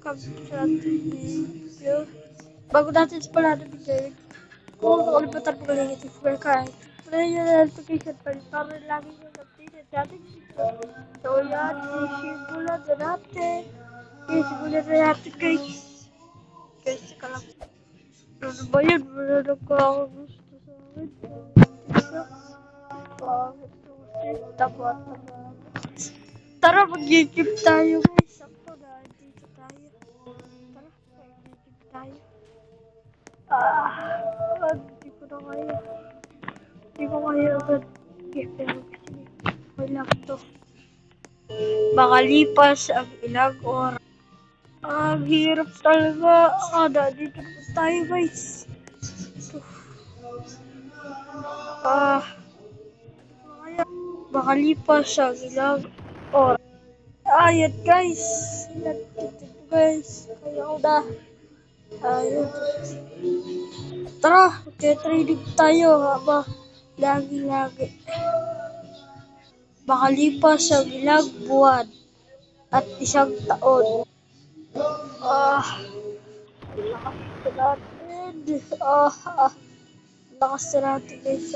welcome to another video. Bago natin simulan ang video, kung nakalimutan mo lang i-subscribe, play yung notification para lagi yung updated natin dito. So yan, sisimulan na natin. Sisimulan na natin guys. Guys, saka lang. Ano ba yun? Wala na ko ako gusto sa akin. Bakit susi? Tama. Tara, mag-YouTube tayo guys. Sakto na, dito tayo. Tara, mag-YouTube tayo. Hindi ko na kaya. Hindi ko kaya agad. Okay, pero kasi okay lang to. Makalipas ang ilang oras. Ang hirap talaga. Dito po tayo guys. Makalipas ang ilang oras. Ayan guys. Nandito guys. Kaya ko na. Ayun. Tara, magka-training tayo haba lagi-lagi. Makalipas ang ilang buwan at isang taon. Lakas natin guys.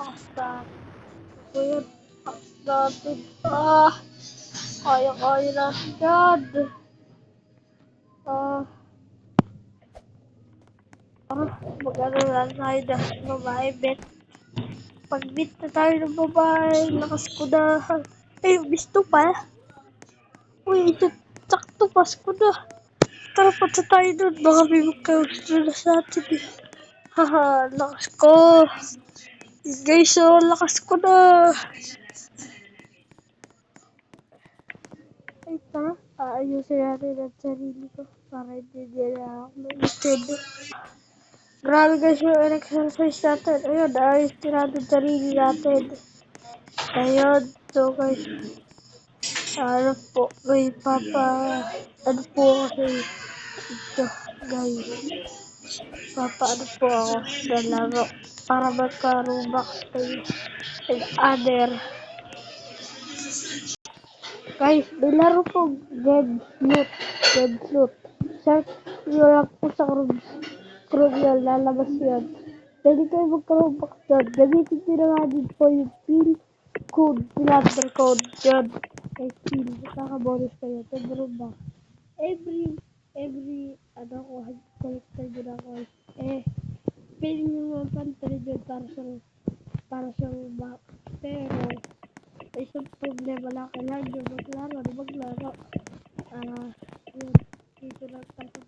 Lakas natin. Kaya natin yan. Mag-ano lang tayo na babae, bet. Pag-meet na tayo ng babae, lakas ko na. Ay, gusto pa. Uy, sakto, Pasko na. Tara, punta tayo doon. Baka may magkagusto na sa atin eh. Haha, lakas ko. Guys, lakas ko na. Ay, tara. Ayusin natin ang sarili ko para hindi nila ako ma-isted. Grabe guys yung exercise natin. Ayun, ayos natin ang sarili natin. Ayun, so guys. Ano po, may ano po kasi ito, guys. Ano po ako na laro para magka-rubak tayo. And other. Guys, may laro po Dead Loot. Search nyo lang po sa Chrome yan, lalabas yan. Pwede kayo magka-rubak dyan. Gamitin nyo na nga din po yung pin code, pilander code dyan. Kay pin, nakaka-bonus kayo. Pero ba? Every, collector nyo na coins. Pwede nyo mga pantry dyan para siyang back. Pero, isang problema lang kailangan nyo maglaro. Yun, dito lang tayo sa